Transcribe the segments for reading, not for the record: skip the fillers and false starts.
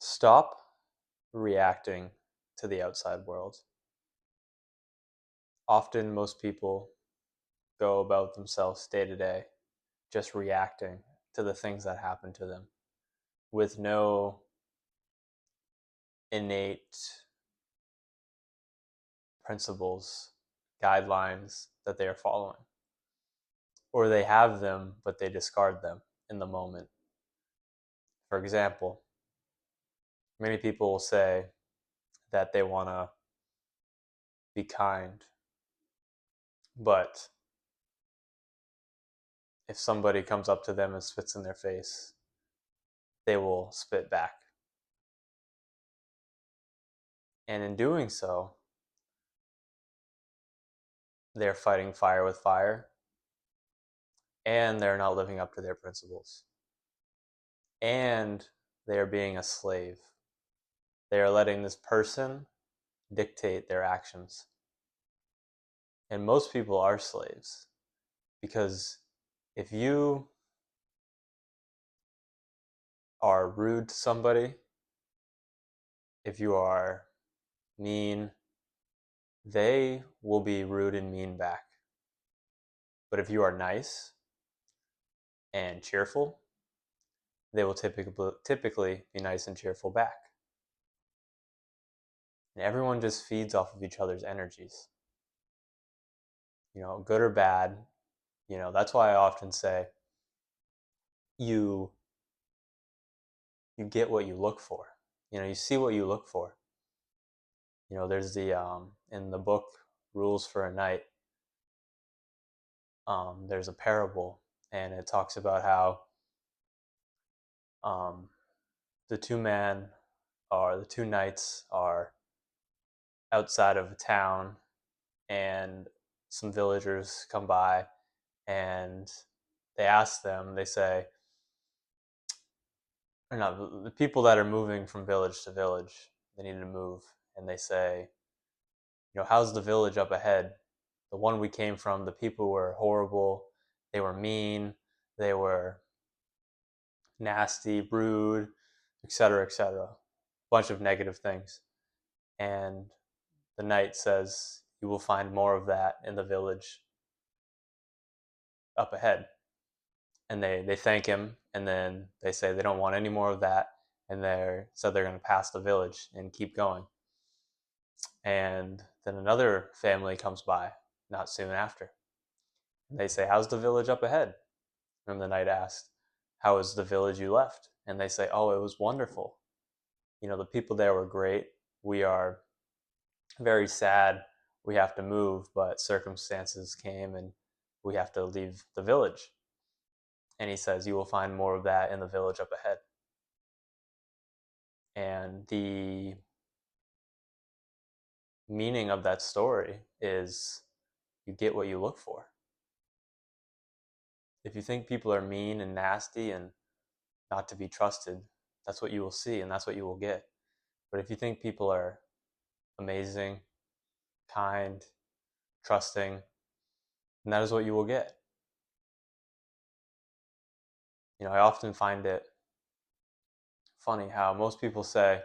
Stop reacting to the outside world. Often, most people go about themselves day to day just reacting to the things that happen to them with no innate principles, guidelines that they are following. Or they have them, but they discard them in the moment. For example, many people will say that they want to be kind, but if somebody comes up to them and spits in their face, they will spit back. And in doing so, they're fighting fire with fire and they're not living up to their principles. And they are being a slave. They are letting this person dictate their actions. And most people are slaves because if you are rude to somebody, if you are mean, they will be rude and mean back. But if you are nice and cheerful, they will typically be nice and cheerful back. And everyone just feeds off of each other's energies, good or bad. That's why I often say you you get what you look for. You see what you look for. There's the in the book Rules for a Night. There's a parable, and it talks about how um, the two knights are outside of a town, and some villagers come by, and they ask them. They say, or not, the people that are moving from village to village, they need to move, and they say, how's the village up ahead? The one we came from, the people were horrible, they were mean, they were nasty, rude, etc., etc. Bunch of negative things. And the knight says, you will find more of that in the village up ahead. And they thank him, and then they say they don't want any more of that, and they're going to pass the village and keep going. And then another family comes by not soon after. And they say, how's the village up ahead? And the knight asked, how is the village you left? And they say, oh, it was wonderful. The people there were great. We are very sad. We have to move, but circumstances came and we have to leave the village. And he says, you will find more of that in the village up ahead. And the meaning of that story is you get what you look for. If you think people are mean and nasty and not to be trusted, that's what you will see and that's what you will get. But if you think people are amazing, kind, trusting, and that is what you will get. I often find it funny how most people say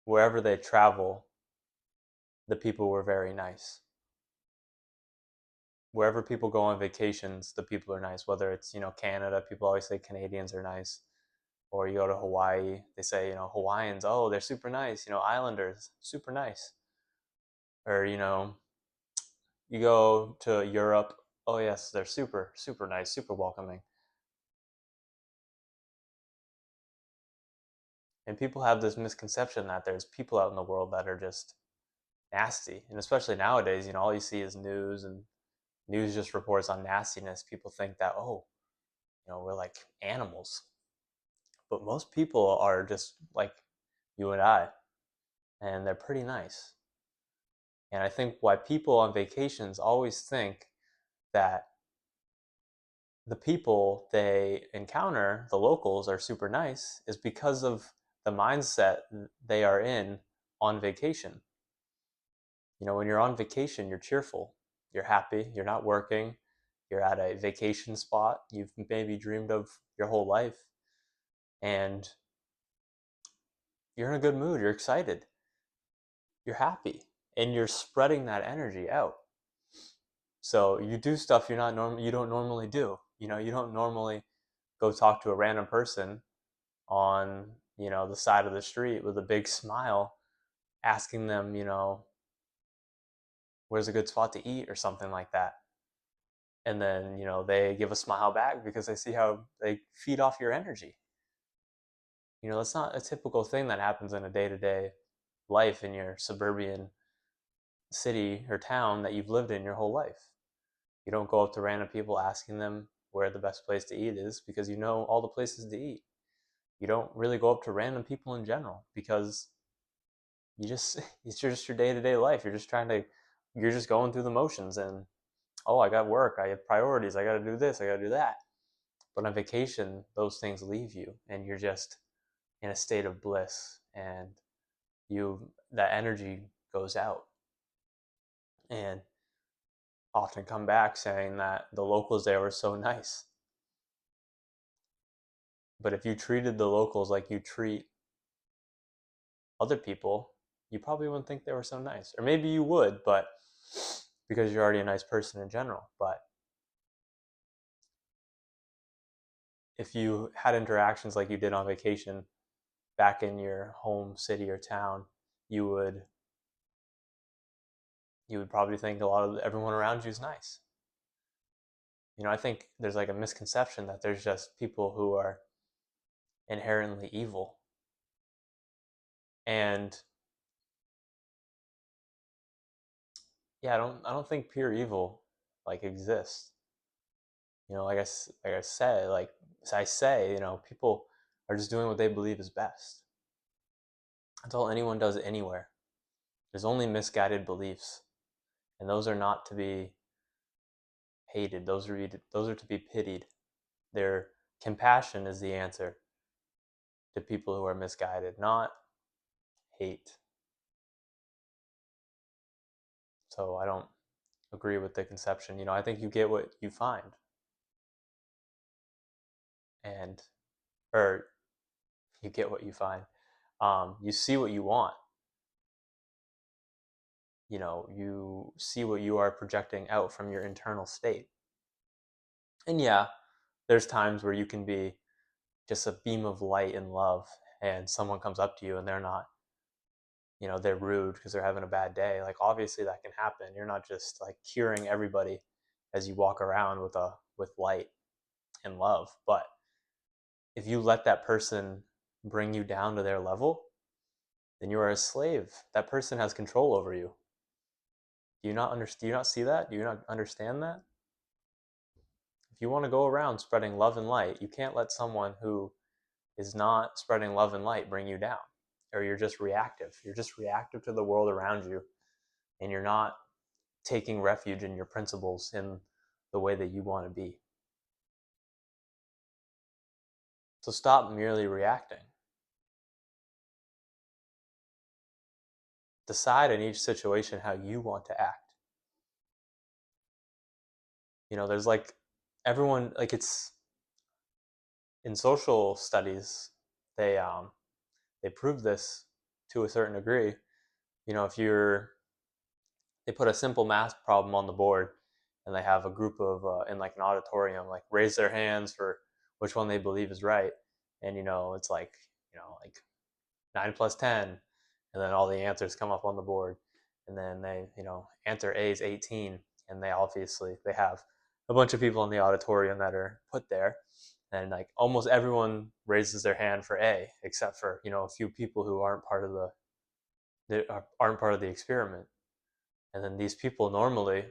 wherever they travel, the people were very nice. Wherever people go on vacations, the people are nice. Whether it's, Canada, people always say Canadians are nice. Or you go to Hawaii, they say, Hawaiians, oh, they're super nice. Islanders, super nice. Or, you go to Europe, oh, yes, they're super, super nice, super welcoming. And people have this misconception that there's people out in the world that are just nasty. And especially nowadays, all you see is news and news just reports on nastiness. People think that, oh, we're like animals. But most people are just like you and I, and they're pretty nice. And I think why people on vacations always think that the people they encounter, the locals, are super nice is because of the mindset they are in on vacation. When you're on vacation, you're cheerful, you're happy, you're not working, you're at a vacation spot you've maybe dreamed of your whole life, and you're in a good mood, you're excited, you're happy, and you're spreading that energy out. So you do stuff you don't normally do. You don't normally go talk to a random person on, the side of the street with a big smile, asking them, where's a good spot to eat or something like that. And then, they give a smile back because they see how they feed off your energy. That's not a typical thing that happens in a day-to-day life in your suburban city or town that you've lived in your whole life. You don't go up to random people asking them where the best place to eat is because you know all the places to eat. You don't really go up to random people in general because it's just your day-to-day life. You're just going through the motions, and oh, I got work, I have priorities, I got to do this, I got to do that. But on vacation, those things leave you and you're just in a state of bliss, and that energy goes out, and often come back saying that the locals there were so nice. But if you treated the locals like you treat other people, you probably wouldn't think they were so nice. Or maybe you would, but because you're already a nice person in general. But if you had interactions like you did on vacation back in your home city or town, you would probably think a lot of everyone around you is nice. I think there's like a misconception that there's just people who are inherently evil. And yeah, I don't think pure evil like exists. Like I said, like I say, people are just doing what they believe is best. That's all anyone does anywhere. There's only misguided beliefs, and those are not to be hated. Those are to be pitied. Their compassion is the answer to people who are misguided, not hate. So I don't agree with the conception. I think you get what you find, and or you get what you find. You see what you want. You see what you are projecting out from your internal state. And yeah, there's times where you can be just a beam of light and love, and someone comes up to you and they're not, they're rude because they're having a bad day. Like obviously that can happen. You're not just like curing everybody as you walk around with light and love. But if you let that person bring you down to their level, then you are a slave. That person has control over you. Do you not see that? Do you not understand that? If you want to go around spreading love and light, you can't let someone who is not spreading love and light bring you down. Or you're just reactive. You're just reactive to the world around you, and you're not taking refuge in your principles in the way that you want to be. So stop merely reacting. Decide in each situation how you want to act. There's like everyone, like it's in social studies, they prove this to a certain degree. If they put a simple math problem on the board, and they have a group of in like an auditorium like raise their hands for which one they believe is right, and it's like like 9 plus 10, and then all the answers come up on the board, and then they answer A is 18, and they have a bunch of people in the auditorium that are put there, and like almost everyone raises their hand for A except for a few people who aren't part of the experiment. And then these people normally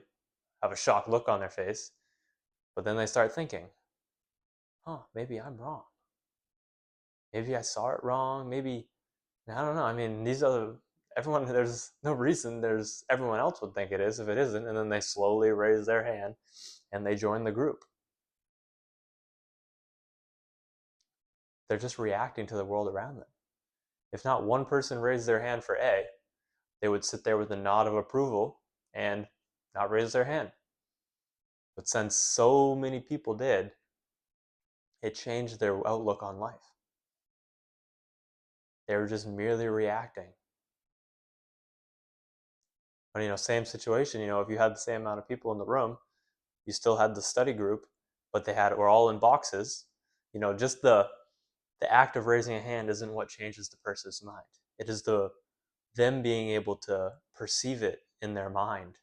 have a shocked look on their face, but then they start thinking, "Oh, maybe I'm wrong. Maybe I saw it wrong. Maybe I don't know. I mean, these are everyone. There's no reason. There's everyone else would think it is if it isn't." And then they slowly raise their hand, and they join the group. They're just reacting to the world around them. If not one person raised their hand for A, they would sit there with a nod of approval and not raise their hand. But since so many people did, it changed their outlook on life. They were just merely reacting. But same situation. If you had the same amount of people in the room, you still had the study group, but were all in boxes. Just the act of raising a hand isn't what changes the person's mind. It is them being able to perceive it in their mind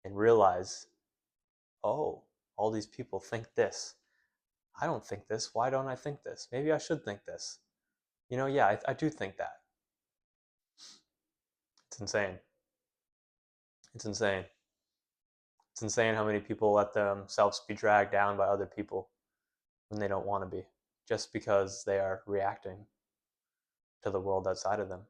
and realize, oh, all these people think this. I don't think this. Why don't I think this? Maybe I should think this. Yeah, I do think that. It's insane. It's insane. It's insane how many people let themselves be dragged down by other people when they don't want to be, just because they are reacting to the world outside of them.